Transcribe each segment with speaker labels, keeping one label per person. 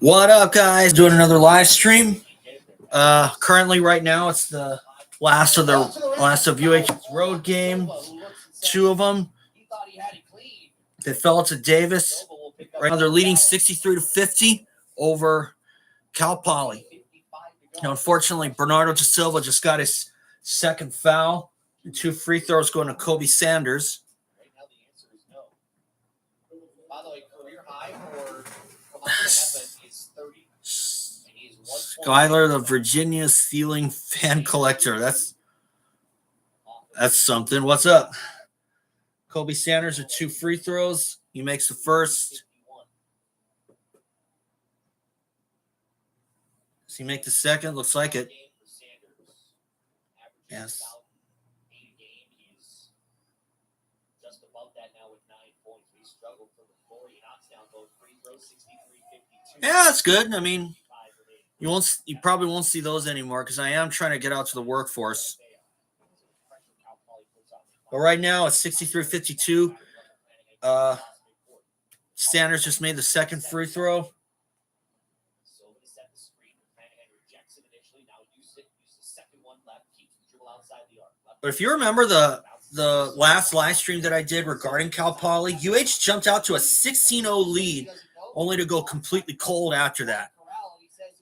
Speaker 1: What up, guys? Doing another live stream. Currently, right now, it's the last of UH's road game. Two of them. They fell to Davis. Right now, they're leading 63-50 over Cal Poly. Now, unfortunately, Bernardo da Silva just got his second foul. And 2 free throws going to Kobe Sanders. Skylar, the Virginia ceiling fan collector. That's something. What's up? Kobe Sanders with 2 free throws. He makes the first. Does he make the second? Looks like it. Yes. Yeah, that's good. I mean, you probably won't see those anymore because I am trying to get out to the workforce. But right now it's 63-52. Sanders just made the second free throw. But if you remember the last live stream that I did regarding Cal Poly, UH jumped out to a 16-0 lead, only to go completely cold after that.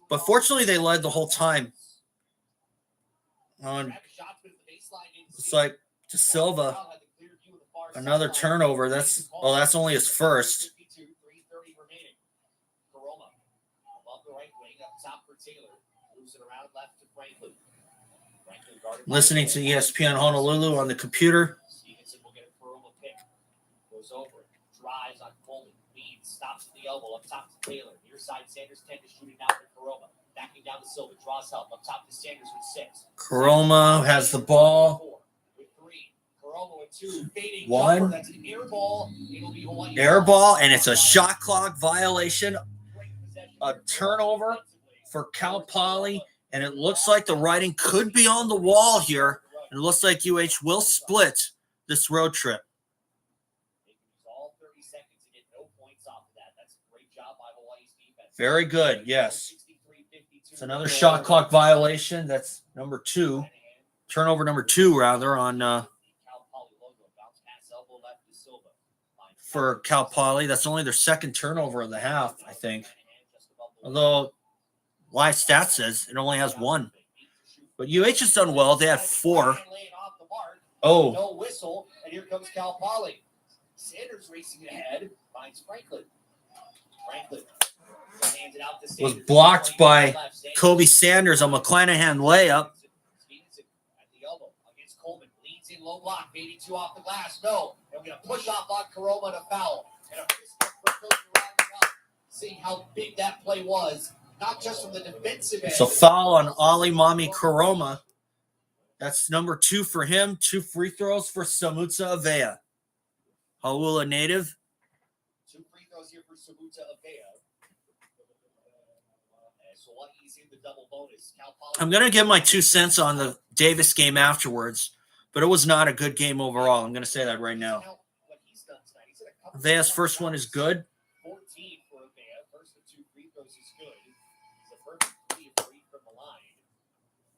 Speaker 1: But fortunately, they led the whole time. It's like da Silva, another turnover. That's only his first. Listening to ESPN Honolulu on the computer. Goes over, drives on Coleman, leads, stops at the elbow, up top to Taylor. Near side, Sanders 10 to shooting down for Karoma. Backing down to Silva, draws help, up top to Sanders with 6. Karoma has the ball. With 3. Karoma with 2. Fading 1. That's an air ball. It'll be Hawaiʻi. Air ball, and it's a shot clock violation. A turnover for Cal Poly. And it looks like the writing could be on the wall here. And it looks like UH will split this road trip. Very good, yes. It's another shot clock violation. That's number 2. Turnover number 2, rather, on for Cal Poly. That's only their second turnover of the half, I think. Although live stats says it only has 1. But UH has done well. They had 4. Oh. No whistle, and here comes Cal Poly. Sanders racing ahead, finds Franklin. Was blocked by Kobe Sanders on McClanahan layup. Against Coleman, leads in low block, 82 off the glass. No, they're going to push off on Karoma to foul. And a fist for Coach rounding up. Seeing how big that play was. Not just from the defensive end. So foul on Ali Mami Karoma. That's number 2 for him. 2 free throws for Samutsa Avea. Hauula native. 2 free throws here for Samutsa Avea. I'm going to give my 2 cents on the Davis game afterwards, but it was not a good game overall. I'm going to say that right now. Avea's first one is good.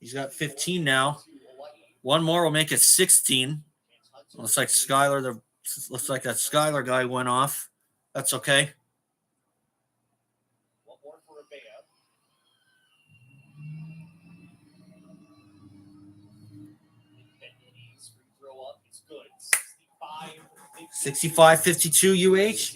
Speaker 1: He's got 15 now. One more will make it 16. Looks like looks like that Skylar guy went off. That's okay. One more for Avea. 65-52 UH.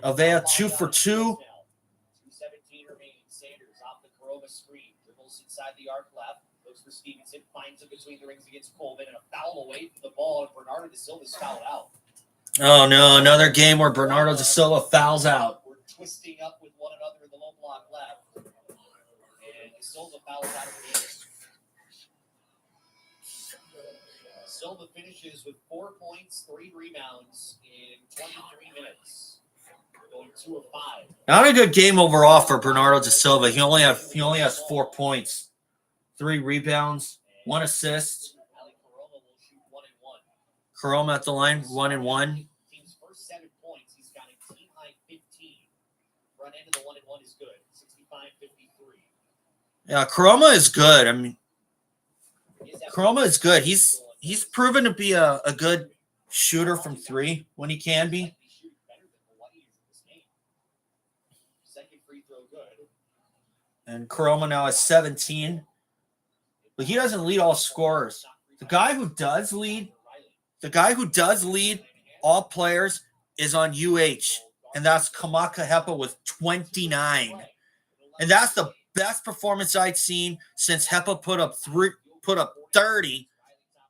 Speaker 1: Avea 2 for 2. 2:17 remaining. Sanders off the Karoma screen. Dribbles inside the arc left. Looks for Stevenson. Finds him between the rings against Coleman. And a foul away from the ball. And Bernardo da Silva's fouled out. Oh, no. Another game where Bernardo da Silva fouls out. We're twisting up with one another in the low block left. And da Silva fouls out of the game. Silva finishes with 4 points, 3 rebounds in 23 minutes. Going 2 of 5. Not a good game overall for Bernardo da Silva. He only has 4 points, 3 rebounds, 1 assist. Karoma at the line, 1 and 1. front end of the 1-1 is good. 65-53.
Speaker 2: Yeah, Kuroma is good. I mean, Kuroma is good. He's proven to be a good shooter from three when he can be. And Kuroma now has 17. But he doesn't lead all scorers. The guy who does lead all players is on UH, and that's Kamaka Hepa with 29. And that's the best performance I'd seen since Hepa put up 30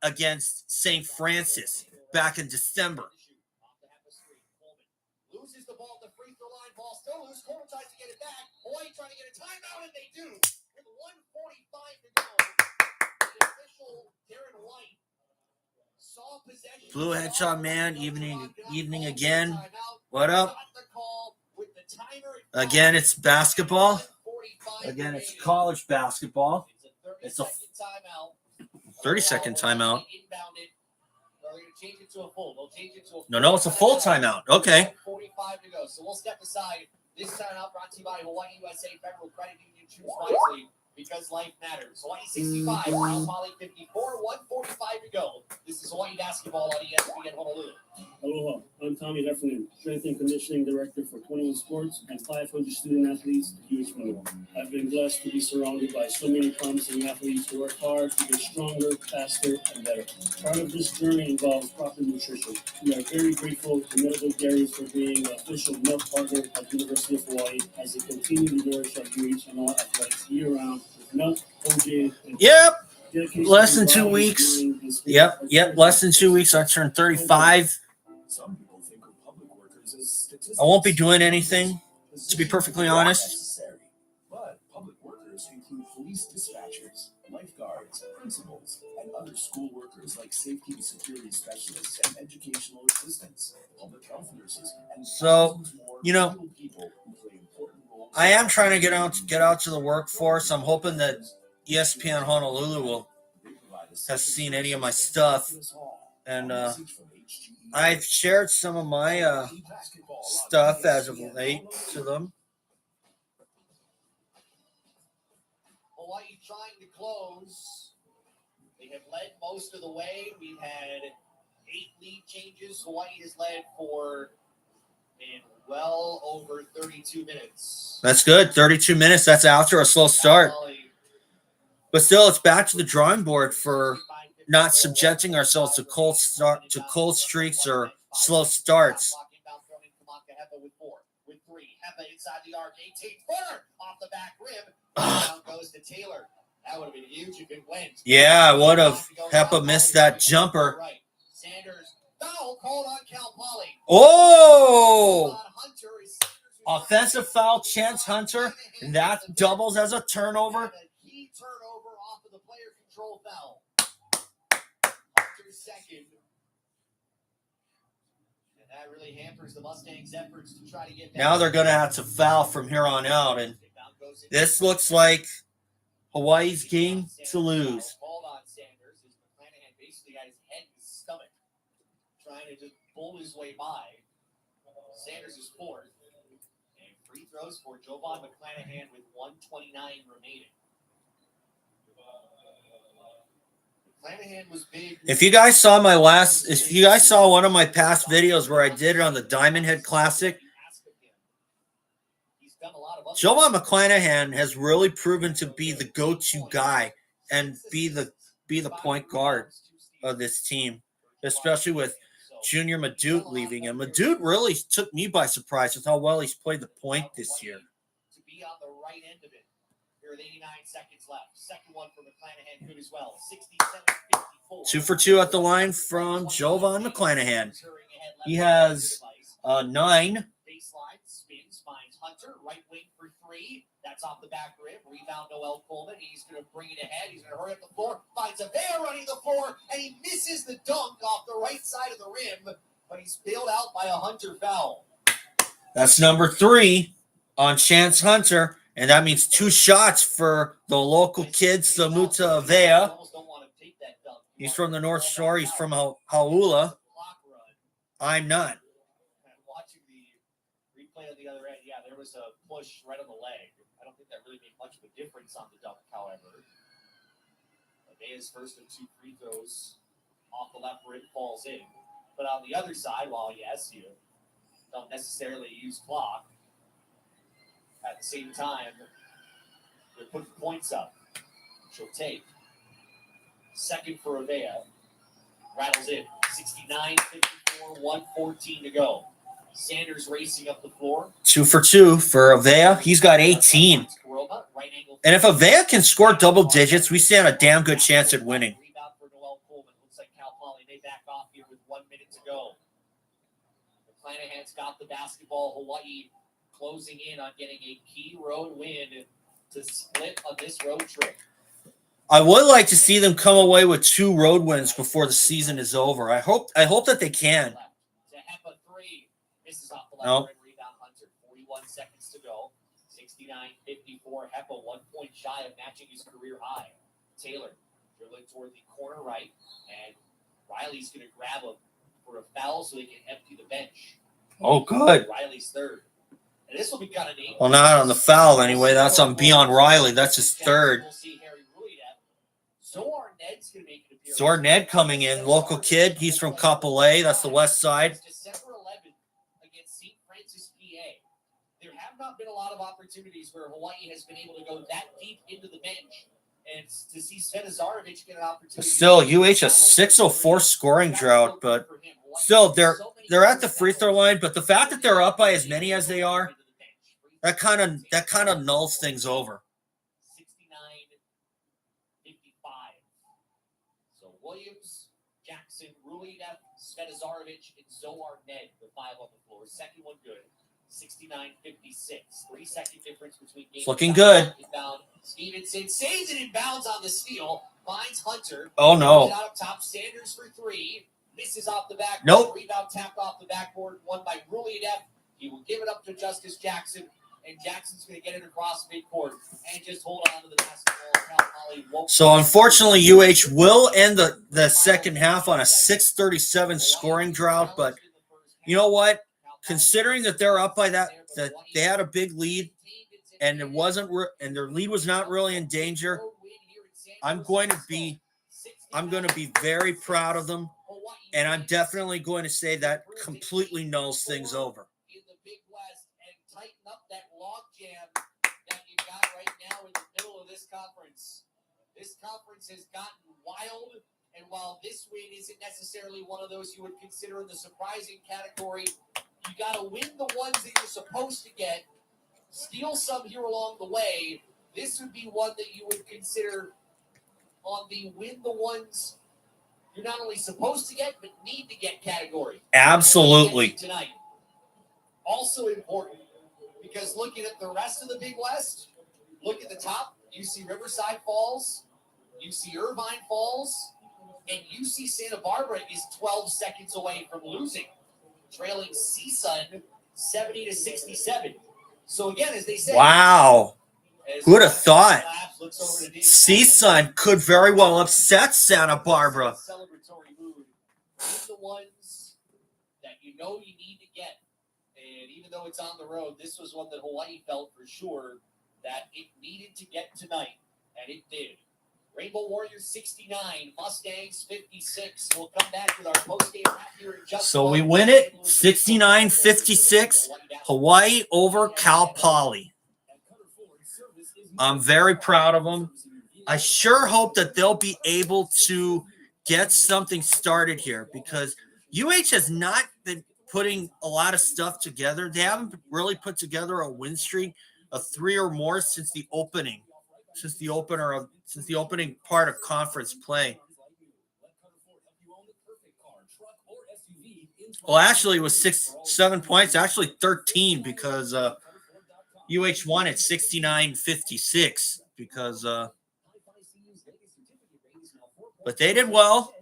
Speaker 2: against St. Francis back in December.
Speaker 1: Loses the ball at the free throw line. Ball still loose. Corbin tries to get it back. Hawaiʻi trying to get a timeout, and they do. With 1:45 to go, the official Darren White saw possession.
Speaker 2: Blue Headshot Man, evening again. What up? Again, it's basketball. Again, it's college basketball. It's a 30-second timeout. No, it's a full timeout. Okay.
Speaker 1: 45 to go. So we'll step aside. This timeout brought to you by Hawaiʻi USA Federal Credit Union. Choose wisely because life matters. Hawaiʻi 65, Cal Poly 54, 1:45 to go. This is Hawaiʻi basketball on ESPN Honolulu.
Speaker 3: Aloha, I'm Tommy Heffernan, Strength and Conditioning Director for 21 Sports and 500 student athletes at UH Manoa. I've been blessed to be surrounded by so many promising athletes who work hard to get stronger, faster, and better. Part of this journey involves proper nutrition. We are very grateful to Medical Dairies for being the official milk partner of the University of Hawaii as they continue to nourish our UH Manoa athletics year-round with milk, OJ, and
Speaker 2: less than 2 weeks. Yep. Less than 2 weeks. I turned 35. I won't be doing anything, to be perfectly honest.
Speaker 4: But public workers include police dispatchers, lifeguards, principals, and other school workers like safety and security specialists and educational assistants, public health nurses, and
Speaker 2: I am trying to get out to the workforce. I'm hoping that ESPN Honolulu has seen any of my stuff, and I've shared some of my stuff as of late to them.
Speaker 1: Hawaiʻi trying to close. They have led most of the way. We've had 8 lead changes. Hawaiʻi has led for well over 32 minutes.
Speaker 2: That's good. 32 minutes. That's after a slow start. But still, it's back to the drawing board for not subjecting ourselves to cold streaks or slow starts.
Speaker 1: With 3, Hepa inside the arc, 18-footer off the back rim. Down goes to Taylor. That would have been huge if it went.
Speaker 2: Yeah, I would have. Hepa missed that jumper.
Speaker 1: Sanders, foul called on Cal Poly.
Speaker 2: Oh! Offensive foul, Chance Hunter, and that doubles as a turnover.
Speaker 1: Key turnover off of the player control foul. Hunter's second. And that really hampers the Mustangs' efforts to try to get
Speaker 2: now they're going to have to foul from here on out, and this looks like Hawaii's game to lose.
Speaker 1: Called on Sanders. McClanahan basically had his head in his stomach, trying to just pull his way by. Sanders is 4th. And free throws for Jovan McClanahan with 1:29 remaining. McClanahan was big.
Speaker 2: If you guys saw one of my past videos where I did it on the Diamond Head Classic, Jovan McClanahan has really proven to be the go-to guy and be the point guard of this team, especially with Junior Madut leaving. And Madut really took me by surprise with how well he's played the point this year.
Speaker 1: To be on the right end of it. Here with 89 seconds left. Second one for McClanahan good as well. 67-54.
Speaker 2: 2 for 2 at the line from Jovan McClanahan. He has 9.
Speaker 1: Baseline spins, finds Hunter, right wing for 3. That's off the back rim. Rebound Noel Coleman. He's going to bring it ahead. He's going to hurry up the floor. Finds a bear running the floor, and he misses the dunk off the right side of the rim, but he's bailed out by a Hunter foul.
Speaker 2: That's number 3 on Chance Hunter, and that means 2 shots for the local kid, Samuta Avea. He's from the North Shore. He's from Haula. I'm not.
Speaker 1: Watching the play on the other end. Yeah, there was a push right on the leg. I don't think that really made much of a difference on the dunk, however. Avea's first of 2 free throws off the left where it falls in. But on the other side, while yes, you don't necessarily use clock, at the same time, they're putting points up. She'll take. Second for Avea. Rattles in. 69-54, 1:14 to go. Sanders racing up the floor.
Speaker 2: 2 for 2 for Avea. He's got 18. And if Avea can score double digits, we stand a damn good chance at winning.
Speaker 1: Rebound for Noelle Coleman. Looks like Cal Poly may back off here with 1 minute to go. McClanahan's got the basketball. Hawaiʻi closing in on getting a key road win to split on this road trip.
Speaker 2: I would like to see them come away with 2 road wins before the season is over. I hope that they can.
Speaker 1: To Hepa 3. Misses off the left
Speaker 2: Nope.
Speaker 1: rim rebound. Hunter. 41 seconds to go. 69-54. Hepa 1 point shy of matching his career high. Taylor dribbling toward the corner right. And Riley's going to grab him for a foul so they can empty the bench.
Speaker 2: Oh, good.
Speaker 1: Riley's third. And this will be kind of neat.
Speaker 2: Well, not on the foul anyway. That's on Beyond Riley. That's his third.
Speaker 1: We'll see Harry Ruidat. Zohar Ned's going to make an appearance.
Speaker 2: Zor Ned coming in. Local kid. He's from Kapolei. That's the west side.
Speaker 1: December 11th against St. Francis, PA. There have not been a lot of opportunities where Hawaiʻi has been able to go that deep into the bench. And to see Svetizarovic get an opportunity.
Speaker 2: Still, UH a 604 scoring drought, but still, they're at the free throw line. But the fact that they're up by as many as they are, that kind of nulls things over.
Speaker 1: 69-55. So Williams, Jackson, Ruidat, Svetizarovic, and Zohar Ned, the 5 on the floor. Second one good. 69-56. 3-second difference between games.
Speaker 2: It's looking good.
Speaker 1: Inbound. Stevenson saves it inbounds on the steal. Finds Hunter.
Speaker 2: Oh, no.
Speaker 1: Out up top. Sanders for 3. Misses off the backboard.
Speaker 2: Nope.
Speaker 1: Rebound tapped off the backboard. Won by Ruidat. He will give it up to Justice Jackson. And Jackson's going to get it across midcourt and just hold on to the basketball. Cal Poly won't.
Speaker 2: So, unfortunately, UH will end the second half on a 637 scoring drought. But you know what? Considering that they're up by that they had a big lead, and it wasn't, and their lead was not really in danger, I'm going to be very proud of them, and I'm definitely going to say that completely nulls things over.
Speaker 1: In the Big West and tighten up that log jam that you got right now in the middle of this conference. This conference has gotten wild, and while this win isn't necessarily one of those you would consider in the surprising category, you got to win the ones that you're supposed to get, steal some here along the way. This would be one that you would consider on the win the ones you're not only supposed to get, but need to get category.
Speaker 2: Absolutely.
Speaker 1: Tonight. Also important, because looking at the rest of the Big West, look at the top, UC Riverside falls, UC Irvine falls, and UC Santa Barbara is 12 seconds away from losing, trailing CSUN 70-67. So again, as they say,
Speaker 2: Wow. Who would have thought? CSUN could very well upset Santa Barbara.
Speaker 1: Celebratory mood. Win the ones that you know you need to get. And even though it's on the road, this was one that Hawaiʻi felt for sure that it needed to get tonight. And it did. Rainbow Warriors 69, Mustangs 56. We'll come back with our post-game wrap here in just
Speaker 2: So we win it 69-56. Hawaiʻi over Cal Poly. I'm very proud of them. I sure hope that they'll be able to get something started here, because UH has not been putting a lot of stuff together. They haven't really put together a win streak of 3 or more since the opening part of conference play. Well, actually, it was 7 points. Actually, 13, because UH won at 69-56 because but they did well.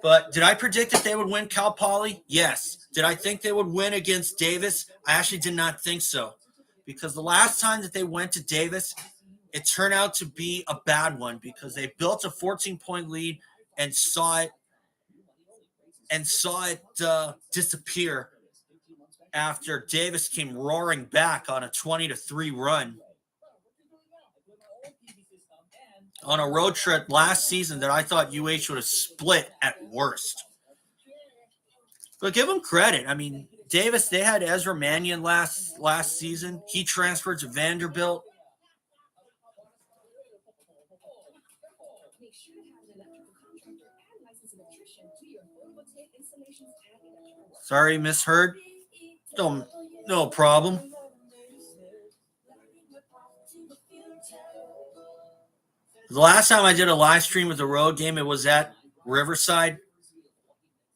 Speaker 2: But did I predict that they would win Cal Poly? Yes. Did I think they would win against Davis? I actually did not think so, because the last time that they went to Davis, it turned out to be a bad one, because they built a 14-point lead and saw it disappear after Davis came roaring back on a 20-3 run on a road trip last season that I thought UH would have split at worst. But give them credit. I mean, Davis, they had Ezra Mannion last season. He transferred to Vanderbilt. Sorry, misheard. No problem. The last time I did a live stream with a road game, it was at Riverside,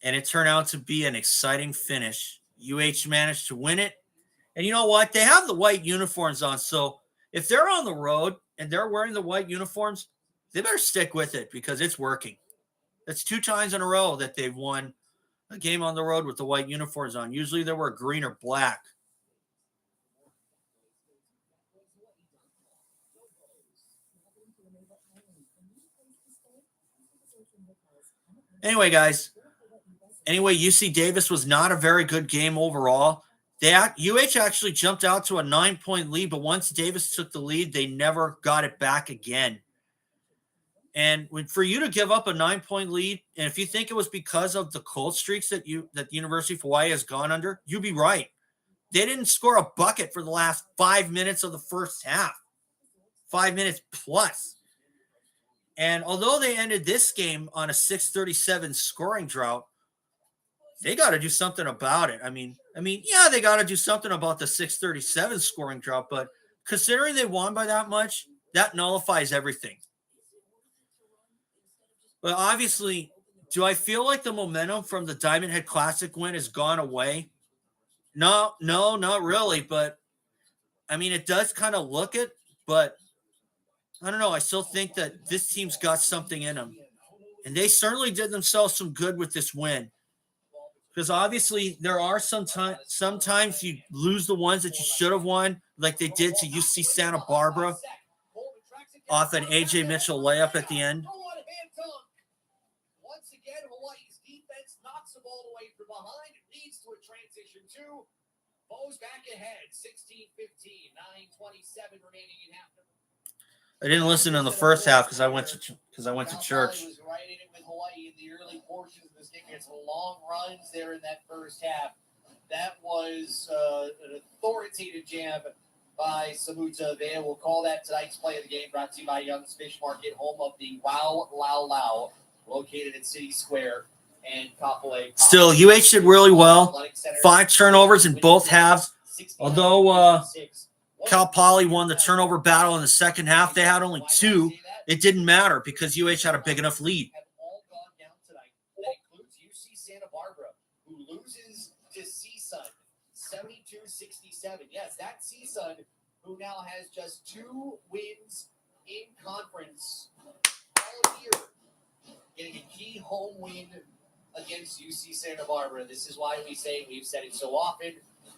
Speaker 2: and it turned out to be an exciting finish. UH managed to win it. And you know what? They have the white uniforms on, so if they're on the road and they're wearing the white uniforms, they better stick with it because it's working. That's 2 times in a row that they've won a game on the road with the white uniforms on. Usually they wear green or black. Anyway, guys. UC Davis was not a very good game overall. UH actually jumped out to a 9-point lead, but once Davis took the lead, they never got it back again. And for you to give up a 9-point lead, and if you think it was because of the cold streaks that the University of Hawaii has gone under, you'd be right. They didn't score a bucket for the last 5 minutes of the first half. 5 minutes plus. And although they ended this game on a 637 scoring drought, they got to do something about it. I mean, yeah, they got to do something about the 637 scoring drought, but considering they won by that much, that nullifies everything. But obviously, do I feel like the momentum from the Diamond Head Classic win has gone away? No, not really. But, I mean, it does kind of look it, but I don't know. I still think that this team's got something in them. And they certainly did themselves some good with this win. Because obviously there are sometimes you lose the ones that you should have won, like they did to UC Santa Barbara off an A.J. Mitchell layup at the end.
Speaker 1: Once again, Hawaii's defense knocks the ball away from behind. It leads to a transition 2. Bows back ahead, 16-15, 9:27 remaining in half.
Speaker 2: I didn't listen in the first half because I went to church.
Speaker 1: Was right in it with Hawaiʻi in the early portions of this game. It's long runs there in that first half. That was an authoritative jam by Samuta Vea. We'll call that tonight's play of the game, brought to you by Young's Fish Market, home of the Wow Lao Lao, located in City Square and Kapolei.
Speaker 2: Still, UH did really well. 5 turnovers in both halves. Although Cal Poly won the turnover battle in the second half, they had only 2. It didn't matter because UH had a big enough lead.
Speaker 1: That includes UC Santa Barbara, who loses to CSUN 72-67. Yes, that CSUN, who now has just 2 wins in conference all year, getting a key home win against UC Santa Barbara. This is why we've said it so often,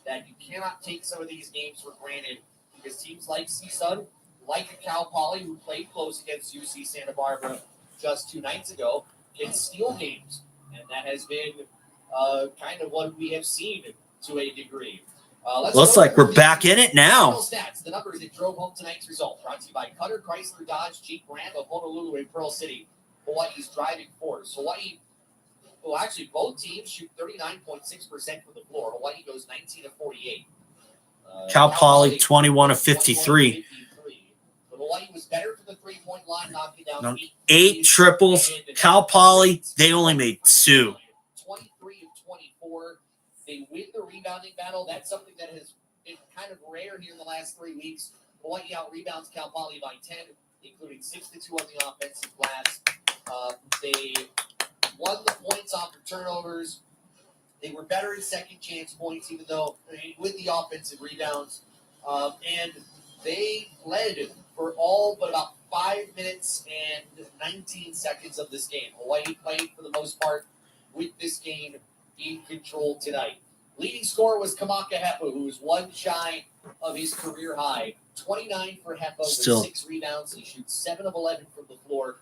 Speaker 1: that you cannot take some of these games for granted, because teams like CSUN, like Cal Poly, who played close against UC Santa Barbara just 2 nights ago, can steal games. And that has been kind of what we have seen to a degree.
Speaker 2: Looks like we're back in it now.
Speaker 1: Stats, the numbers that drove home tonight's result, brought to you by Cutter, Chrysler, Dodge, Jeep, Ram of Honolulu and Pearl City, Hawaii's driving force. Hawaii, well, actually, both teams shoot 39.6% from the floor. Hawaii goes 19 of 48.
Speaker 2: Cal Poly 21 of 53.
Speaker 1: But Hawaii was better from the 3-point line, knocking down
Speaker 2: 8 triples. Cal Poly, they only made 2.
Speaker 1: 23 of 24. They win the rebounding battle. That's something that has been kind of rare here in the last 3 weeks. Hawaii out-rebounds Cal Poly by 10, including 6-2 on the offensive glass. They won the points off of turnovers. They were better in second chance points, even though with the offensive rebounds. And they led for all but about 5 minutes and 19 seconds of this game. Hawaii played for the most part with this game in control tonight. Leading scorer was Kamaka Hepa, who was 1 shy of his career high. 29 for Hepa with 6 rebounds. He shoots 7 of 11 from the floor,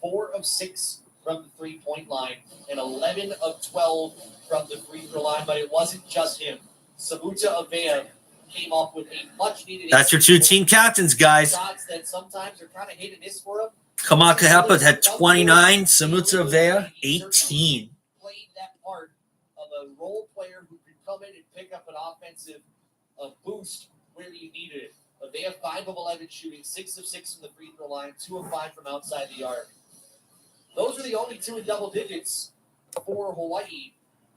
Speaker 1: 4 of 6 from the 3-point line, and 11 of 12 from the free throw line. But it wasn't just him. Sabuta Avea came up with a much-needed.
Speaker 2: That's your two team captains, guys.
Speaker 1: Shots that sometimes are kind of hit and miss for him.
Speaker 2: Kamakahepa had 29. Samuta Avea, 18.
Speaker 1: Played that part of a role player who could come in and pick up an offensive boost where you needed it. Avea 5 of 11 shooting, 6 of 6 from the free throw line, 2 of 5 from outside the arc. Those are the only 2 in double digits for Hawaii.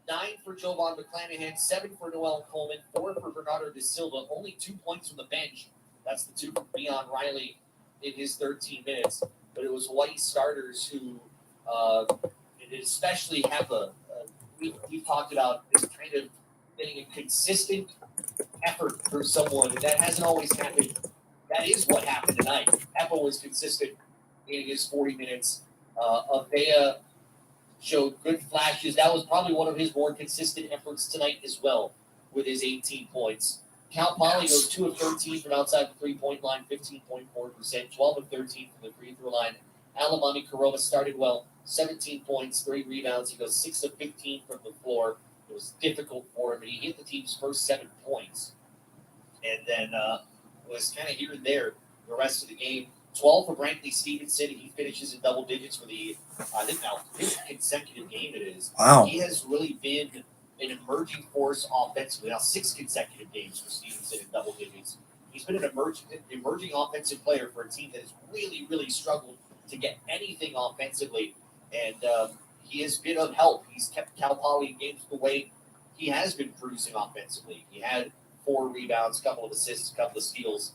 Speaker 1: 9 for Jovan McClanahan, 7 for Noel Coleman, 4 for Bernardo De Silva. Only 2 points from the bench. That's the 2 from Leon Riley in his 13 minutes. But it was Hawaii starters who especially have we've talked about this kind of getting a consistent effort for someone, and that hasn't always happened. That is what happened tonight. Epo was consistent in his 40 minutes. Avea showed good flashes. That was probably one of his more consistent efforts tonight as well, with his 18 points. Cal Poly goes 2 of 13 from outside the three-point line, 15.4%, 12 of 13 from the free throw line. Alamami Kuroma started well, 17 points, 3 rebounds. He goes 6 of 15 from the floor. It was difficult for him, and he hit the team's first 7 points. And then was kind of here and there the rest of the game. 12 for Brantley Stevenson. He finishes in double digits for the, I think now, 5th consecutive game it is.
Speaker 2: Wow.
Speaker 1: He has really been an emerging force offensively. Now 6 consecutive games for Stevenson in double digits. He's been an emerging offensive player for a team that has really, really struggled to get anything offensively. And he has been of help. He's kept Cal Poly in games the way he has been producing offensively. He had 4 rebounds, a couple of assists, a couple of steals.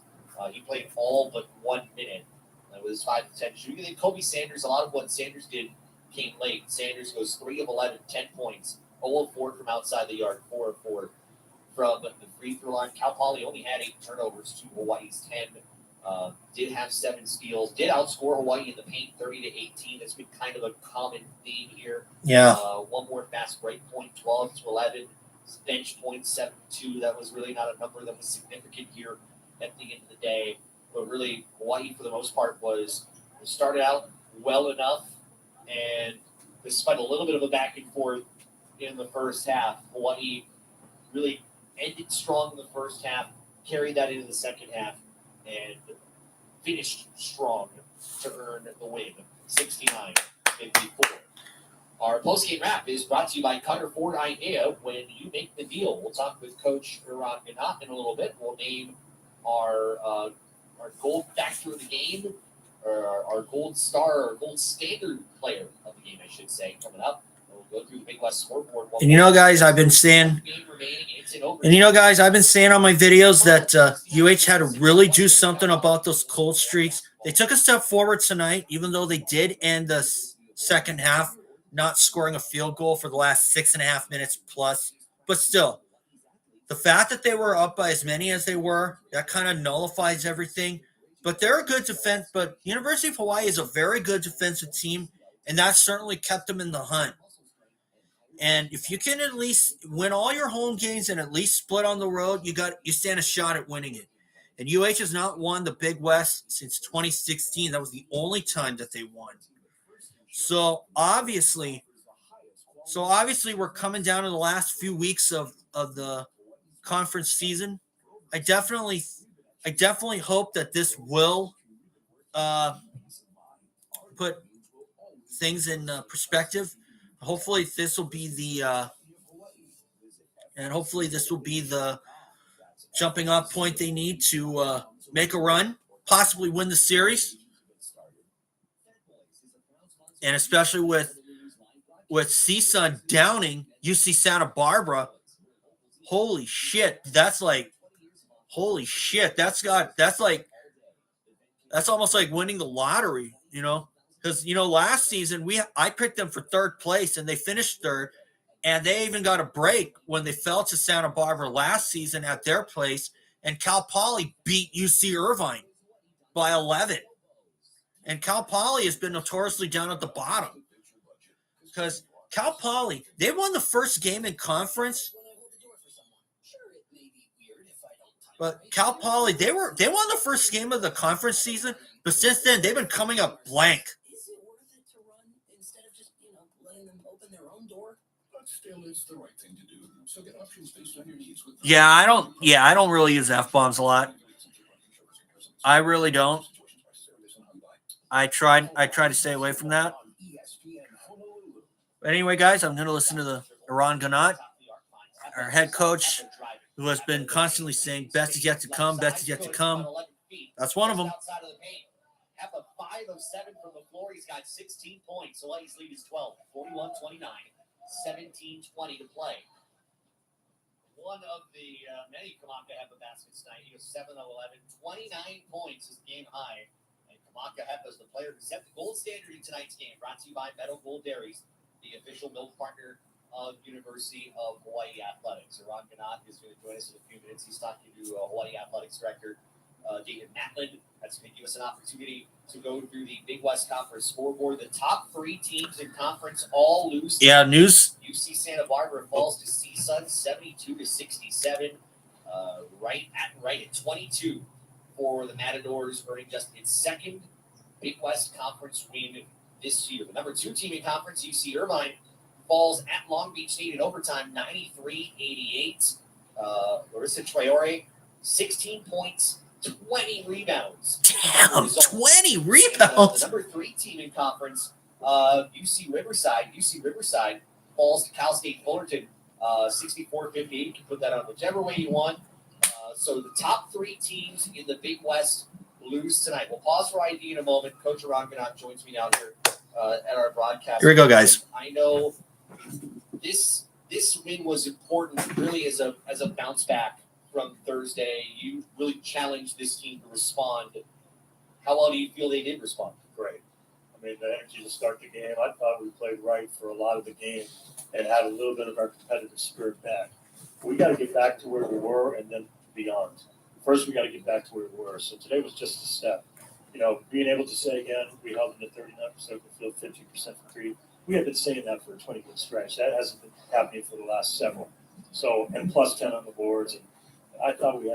Speaker 1: He played all but 1 minute. That was 5 to 10 shooting. And then Kobe Sanders, a lot of what Sanders did came late. Sanders goes 3 of 11, 10 points, 0 of 4 from outside the yard, 4 of 4 from the free throw line. Cal Poly only had 8 turnovers to Hawaii's 10. Did have 7 steals. Did outscore Hawaii in the paint 30-18. That's been kind of a common theme here.
Speaker 2: Yeah.
Speaker 1: 1 more fast break point, 12-11. Bench points, 7-2. That was really not a number that was significant here at the end of the day. But really, Hawaii, for the most part, started out well enough. And despite a little bit of a back and forth in the first half, Hawaii really ended strong in the first half, carried that into the second half, and finished strong to earn the win, 69-54. Our postgame wrap is brought to you by Cutter Ford IDEA. When you make the deal, we'll talk with Coach Iran Ganat in a little bit. We'll name our gold factor of the game, or our gold star, or gold standard player of the game, I should say, coming up. We'll go through the Big West scoreboard.
Speaker 2: And you know, guys, I've been saying on my videos that UH had to really do something about those cold streaks. They took a step forward tonight, even though they did end the second half not scoring a field goal for the last 6.5 minutes plus. But still, the fact that they were up by as many as they were, that kind of nullifies everything. But they're a good defense. But University of Hawaii is a very good defensive team, and that certainly kept them in the hunt. And if you can at least win all your home games and at least split on the road, you stand a shot at winning it. And UH has not won the Big West since 2016. That was the only time that they won. So obviously we're coming down to the last few weeks of the conference season. I definitely hope that this will put things in perspective. Hopefully this will be the jumping off point they need to make a run, possibly win the series. And especially with CSUN downing UC Santa Barbara, holy shit, that's almost like winning the lottery, you know? Because, you know, last season I picked them for 3rd place and they finished 3rd, and they even got a break when they fell to Santa Barbara last season at their place, and Cal Poly beat UC Irvine by 11. And Cal Poly has been notoriously down at the bottom because Cal Poly, they won the first game in conference. But Cal Poly, they won the first game of the conference season, but since then they've been coming up blank.
Speaker 4: feel it's the right thing to do. So get options based on your needs with
Speaker 2: I don't really use F-bombs a lot. I really don't. I try to stay away from that. But anyway, guys, I'm going to listen to the Iran Ganat, our head coach, who has been constantly saying, best is yet to come, best is yet to come. That's one of them.
Speaker 1: Have a 5 of 7 from the floor. He's got 16 points. Hawaiʻi's lead is 12, 41-29, 17-20 to play. One of the many Kamaka Hepa baskets tonight. He was 7 of 11, 29 points is the game high. And Kamaka Hepa is the player who set the gold standard in tonight's game. Brought to you by Meadow Gold Dairies, the official milk partner of University of Hawaiʻi Athletics. Iran Ganat is going to join us in a few minutes. He's talking to Hawaiʻi Athletics Director David Matland. That's going to give us an opportunity to go through the Big West Conference scoreboard. The top 3 teams in conference all lose.
Speaker 2: Yeah, news.
Speaker 1: UC Santa Barbara falls to CSUN 72-67. Right at 22 for the Matadors, earning just its second Big West Conference win this year. The number 2 team in conference, UC Irvine, falls at Long Beach State in overtime, 93-88. Larissa Traore, 16 points. 20 rebounds.
Speaker 2: Damn, 20 rebounds.
Speaker 1: And, the number 3 team in conference, UC Riverside falls to Cal State Fullerton, 64-58. You can put that on whichever way you want. So the top 3 teams in the Big West lose tonight. We'll pause for ID in a moment. Coach Iran Ganat joins me now here at our broadcast.
Speaker 2: Here we go, guys.
Speaker 1: I know this win was important, really, as a bounce back from Thursday. You really challenged this team to respond. How well do you feel they did respond?
Speaker 5: Great. I mean, the energy to start the game, I thought we played right for a lot of the game and had a little bit of our competitive spirit back. We got to get back to where we were and then beyond. First, we got to get back to where we were. So today was just a step. You know, being able to say again, we held them to 39% from the field, 50% from three. We have been saying that for a 20-game stretch. That hasn't been happening for the last several. So, and plus 10 on the boards. And I thought we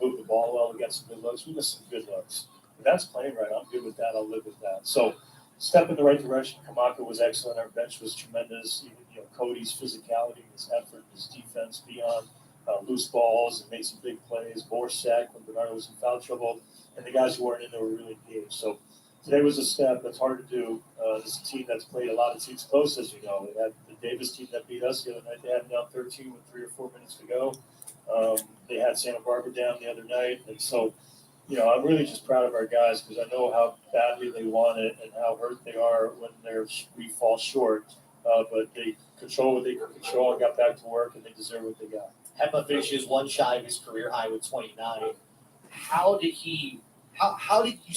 Speaker 5: moved the ball well. We got some good looks. We missed some good looks. But that's playing right. I'm good with that. I'll live with that. So, step in the right direction. Kamaka was excellent. Our bench was tremendous. Even, Cody's physicality, his effort, his defense beyond loose balls and made some big plays. Borsak when Bernardo was in foul trouble. And the guys who weren't in there were really engaged. So, today was a step. That's hard to do. This is a team that's played a lot of teams close, as you know. They had the Davis team that beat us the other night. They had them down 13 with 3 or 4 minutes to go. They had Santa Barbara down the other night. And so, I'm really just proud of our guys because I know how badly they want it and how hurt they are when we fall short. But they control what they can control and got back to work, and they deserve what they got.
Speaker 1: Hepa finishes one shy of his career high with 29.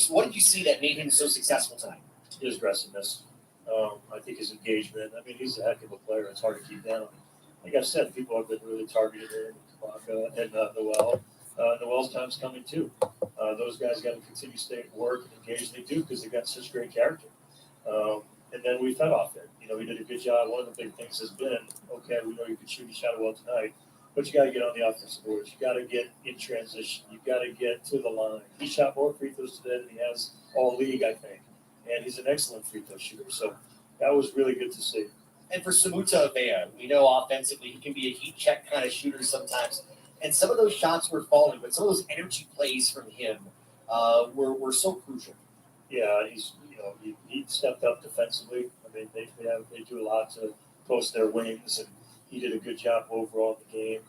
Speaker 1: What did you see that made him so successful tonight?
Speaker 5: His aggressiveness. I think his engagement. I mean, he's a heck of a player. It's hard to keep down. Like I said, people have been really targeted in Kamaka and Noel. Noel's time's coming too. Those guys got to continue to stay at work and engage. They do because they got such great character. And then we fed off it. We did a good job. One of the big things has been, okay, we know you can shoot a shot well tonight, but you got to get on the offensive boards. You got to get in transition. You got to get to the line. He shot more free throws today than he has all league, I think. And he's an excellent free throw shooter. So that was really good to see.
Speaker 1: And for Samuta Avea, we know offensively he can be a heat check kind of shooter sometimes. And some of those shots were falling, but some of those energy plays from him were so crucial.
Speaker 5: Yeah, he stepped up defensively. I mean, they do a lot to post their wings, and he did a good job overall in the game.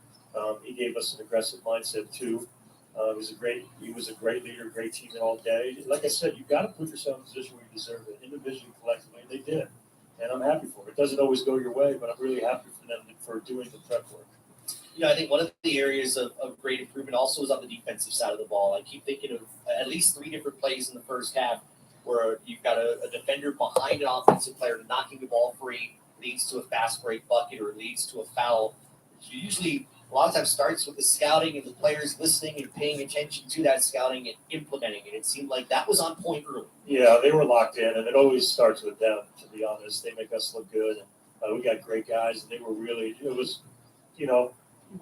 Speaker 5: He gave us an aggressive mindset too. He was a great leader, great teammate all day. Like I said, you got to put yourself in a position where you deserve it, individually, collectively, and they did. And I'm happy for it. It doesn't always go your way, but I'm really happy for them for doing the prep work.
Speaker 1: I think one of the areas of great improvement also is on the defensive side of the ball. I keep thinking of at least 3 different plays in the first half where you've got a defender behind an offensive player knocking the ball free, leads to a fast break bucket or leads to a foul. Usually, a lot of times starts with the scouting and the players listening and paying attention to that scouting and implementing it. It seemed like that was on point early.
Speaker 5: Yeah, they were locked in, and it always starts with them, to be honest. They make us look good. And, we got great guys, and they were really – it was,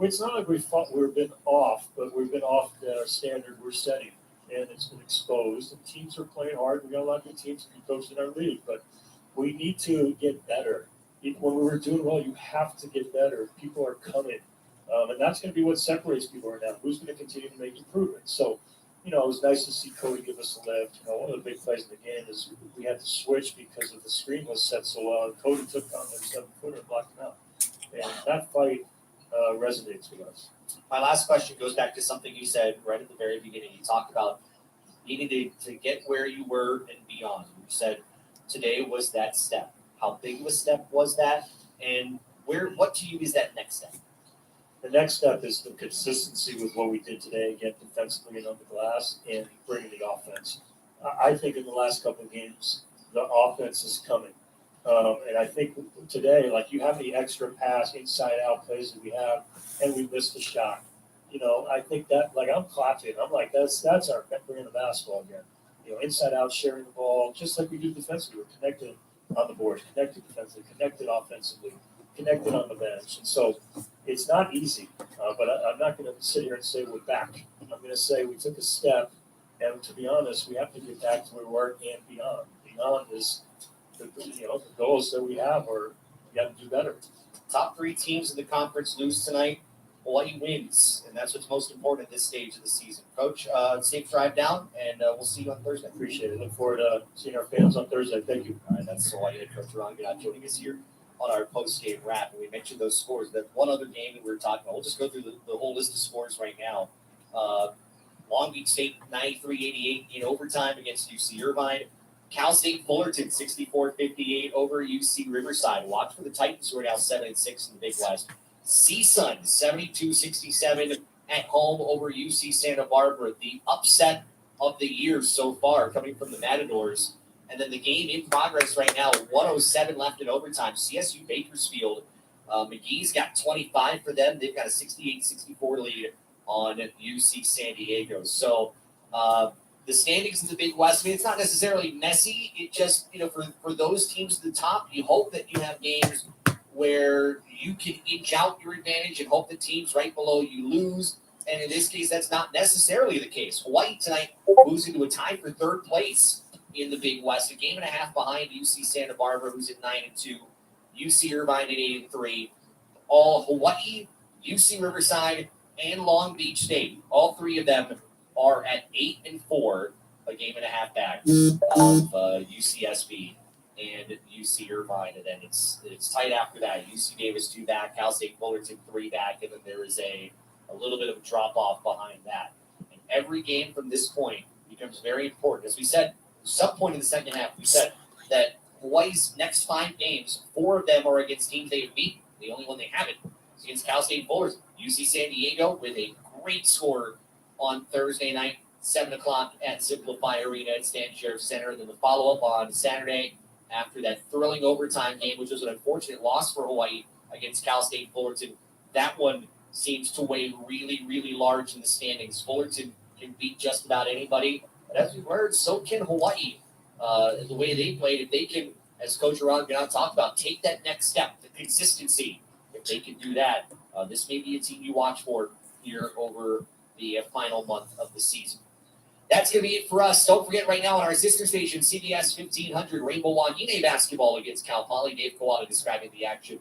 Speaker 5: it's not like we've been off, but we've been off the standard we're setting, and it's been exposed. And teams are playing hard. We got a lot of good teams to be coached in our league, but we need to get better when we were doing well, you have to get better. People are coming. And that's going to be what separates people right now. Who's going to continue to make improvements? So, it was nice to see Cody give us a lift. One of the big plays in the game is we had to switch because of the screen was set so well. And Cody took on their 7-footer and blocked him out. And that fight resonates with us.
Speaker 1: My last question goes back to something you said right at the very beginning. You talked about needing to get where you were and beyond. You said today was that step. How big of a step was that? And what to you is that next step?
Speaker 5: The next step is the consistency with what we did today, again, defensively and on the glass, and bringing the offense. I think in the last couple of games, the offense is coming. And I think today, you have the extra pass, inside-out plays that we have, and we missed the shot. I think that, I'm clapping. I'm like, that's our bringing the basketball again. Inside-out, sharing the ball, just like we do defensively. We're connected on the boards, connected defensively, connected offensively, connected on the bench. And so it's not easy, but I'm not going to sit here and say we're back. I'm going to say we took a step, and to be honest, we have to get back to where we were and beyond. Beyond is the goals that we have, or we have to do better.
Speaker 1: Top 3 teams in the conference lose tonight. Hawaii wins, and that's what's most important at this stage of the season. Coach, safe drive down, and we'll see you on Thursday.
Speaker 5: Appreciate it. Look forward to seeing our fans on Thursday. Thank you.
Speaker 1: All right, that's Hawaii head coach Ron Gennett joining us here on our post-game wrap. And we mentioned those scores. That one other game that we were talking about. We'll just go through the whole list of scores right now. Long Beach State 93-88 in overtime against UC Irvine. Cal State Fullerton 64-58 over UC Riverside. Watch for the Titans, who are now 7-6 in the Big West. CSUN 72-67 at home over UC Santa Barbara. The upset of the year so far coming from the Matadors. And then the game in progress right now, 107 left in overtime. CSU Bakersfield. McGee's got 25 for them. They've got a 68-64 lead on UC San Diego. So the standings in the Big West, it's not necessarily messy. It just, for those teams at the top, you hope that you have games where you can inch out your advantage and hope the teams right below you lose. And in this case, that's not necessarily the case. Hawaii tonight moves into a tie for third place in the Big West, a game and a half behind UC Santa Barbara, who's at 9-2, UC Irvine at 8-3. All Hawaii, UC Riverside, and Long Beach State, all 3 of them are at 8-4, a game and a half back of UCSB and UC Irvine, and then it's tight after that. UC Davis 2 back, Cal State Fullerton 3 back, and then there is a little bit of a drop off behind that. And every game from this point becomes very important. As we said, at some point in the second half, we said that Hawaii's next 5 games, 4 of them are against teams they have beaten. The only one they haven't is against Cal State Fullerton. UC San Diego with a great score on Thursday night, 7 o'clock at Simplify Arena at Stan Sheriff Center. And then the follow-up on Saturday after that thrilling overtime game, which was an unfortunate loss for Hawaii against Cal State Fullerton. That one seems to weigh really, really large in the standings. Fullerton can beat just about anybody. But as we've heard, so can Hawaii. The way they played, if they can, as Coach Ron Gennett talked about, take that next step, the consistency. If they can do that, this may be a team you watch for here over the final month of the season. That's going to be it for us. Don't forget right now on our sister station, CBS 1500, Rainbow Wahine basketball against Cal Poly. Dave Kawada describing the action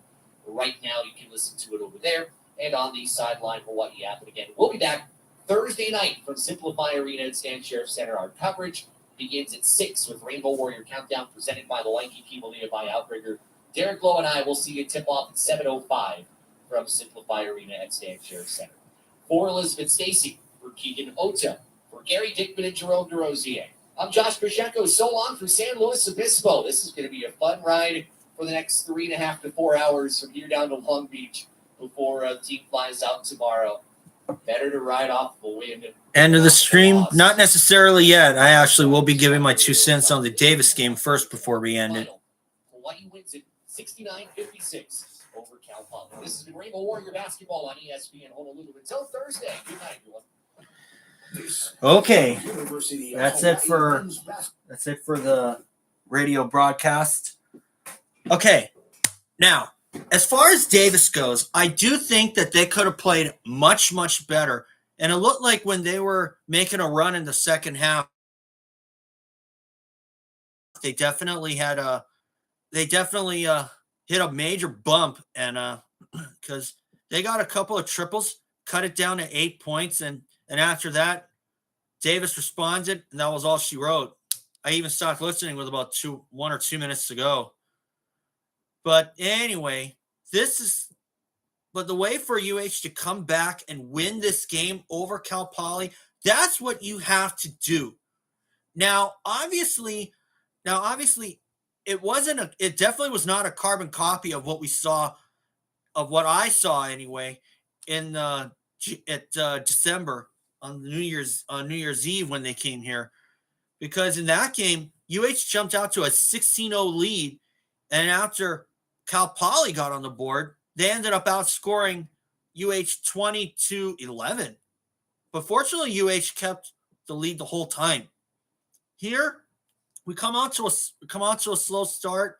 Speaker 1: right now. You can listen to it over there and on the Sideline Hawaii app. And again, we'll be back Thursday night from Simplify Arena at Stan Sheriff Center. Our coverage begins at 6 with Rainbow Warrior Countdown presented by the Waikiki Malia by Outrigger. Derek Lowe and I will see you tip off at 7:05 from Simplify Arena at Stan Sheriff Center. For Elizabeth Stacy, for Keegan Ota, for Gary Dickman and Jerome DeRosier, I'm Josh Pacheco. So long from San Luis Obispo. This is going to be a fun ride for the next 3.5 to 4 hours from here down to Long Beach before the team flies out tomorrow. Better to ride off the win.
Speaker 2: End of the stream? Not necessarily yet. I actually will be giving my 2 cents on the Davis game first before we end it.
Speaker 1: Hawaii wins it 69-56 over Cal Poly. This has been Rainbow Warrior Basketball on ESPN Honolulu. Until Thursday. Good night, everyone.
Speaker 2: Okay, that's it for the radio broadcast. Okay, now as far as Davis goes, I do think that they could have played much, much better. And it looked like when they were making a run in the second half, they definitely hit hit a major bump, and because they got a couple of triples, cut it down to 8 points, and after that, Davis responded, and that was all she wrote. I even stopped listening with about 1 or 2 minutes to go. But anyway, but the way for UH to come back and win this game over Cal Poly, that's what you have to do. Now, obviously, it definitely was not a carbon copy of what I saw anyway in December on New Year's Eve when they came here, because in that game UH jumped out to a 16-0 lead, and after Cal Poly got on the board, they ended up outscoring UH 20-11. But fortunately, UH kept the lead the whole time. Here, we come out to a slow start,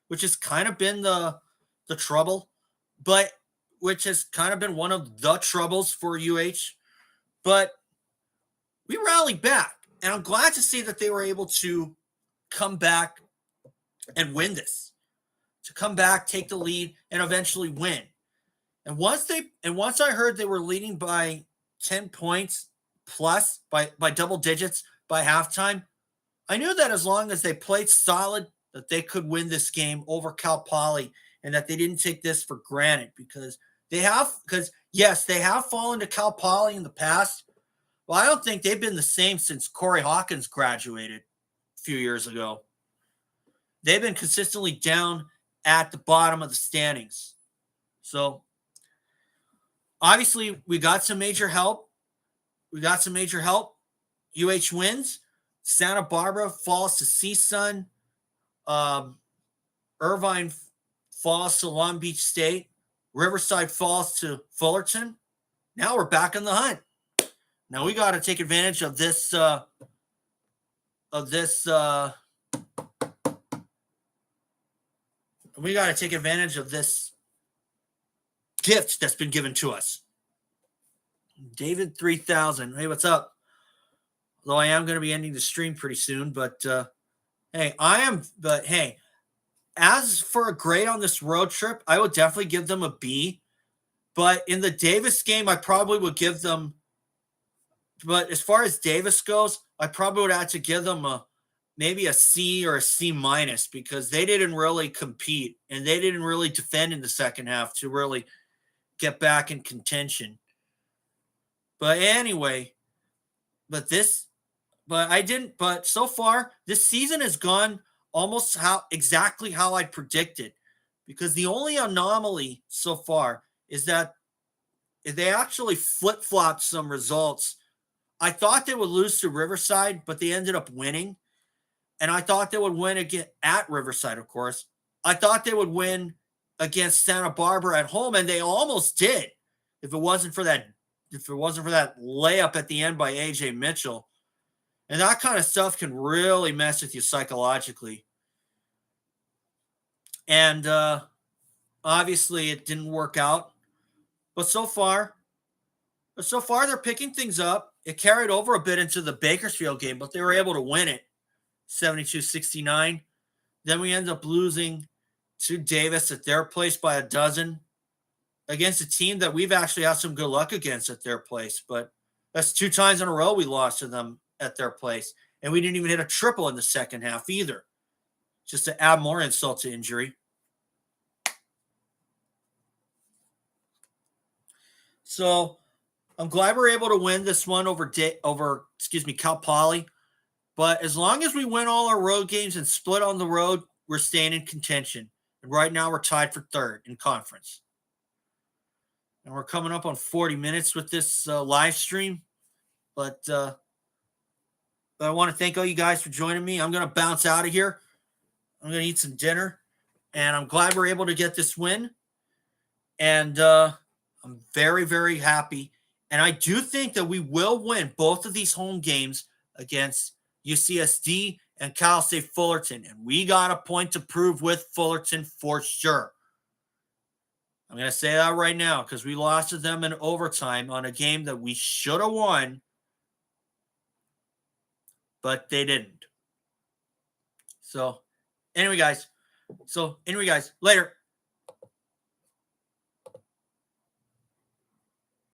Speaker 2: which has kind of been the trouble, but which has kind of been one of the troubles for UH. But we rallied back, and I'm glad to see that they were able to come back and win this, to come back, take the lead, and eventually win. And once I heard they were leading by 10 points plus by double digits by halftime, I knew that as long as they played solid, that they could win this game over Cal Poly, and that they didn't take this for granted, because yes, they have fallen to Cal Poly in the past. Well, I don't think they've been the same since Corey Hawkins graduated a few years ago. They've been consistently down at the bottom of the standings. So obviously we got some major help. UH wins. Santa Barbara falls to CSUN. Irvine falls to Long Beach State. Riverside falls to Fullerton. Now we're back in the hunt. Now we got to take advantage of this. We got to take advantage of this gift that's been given to us. David 3000. Hey, what's up? Though I am going to be ending the stream pretty soon, but hey, as for a grade on this road trip, I would definitely give them a B. But in the Davis game, I probably would give them. But as far as Davis goes, I probably would have to give them maybe a C or a C minus, because they didn't really compete and they didn't really defend in the second half to really get back in contention. But anyway, but so far this season has gone almost exactly how I predicted, because the only anomaly so far is that they actually flip-flopped some results. I thought they would lose to Riverside, but they ended up winning. And I thought they would win again at Riverside, of course. I thought they would win against Santa Barbara at home, and they almost did. If it wasn't for that layup at the end by AJ Mitchell. And that kind of stuff can really mess with you psychologically. And obviously it didn't work out. But so far they're picking things up. It carried over a bit into the Bakersfield game, but they were able to win it 72-69. Then we end up losing to Davis at their place by a dozen against a team that we've actually had some good luck against at their place. But that's 2 times in a row we lost to them at their place. And we didn't even hit a triple in the second half either, just to add more insult to injury. So I'm glad we're able to win this one over Cal Poly. But as long as we win all our road games and split on the road, we're staying in contention. And right now we're tied for 3rd in conference. And we're coming up on 40 minutes with this live stream. But I want to thank all you guys for joining me. I'm going to bounce out of here. I'm going to eat some dinner. And I'm glad we're able to get this win. And I'm very, very happy. And I do think that we will win both of these home games against UCSD and Cal State Fullerton. And we got a point to prove with Fullerton for sure. I'm going to say that right now, because we lost to them in overtime on a game that we should have won, but they didn't. So anyway, guys, later.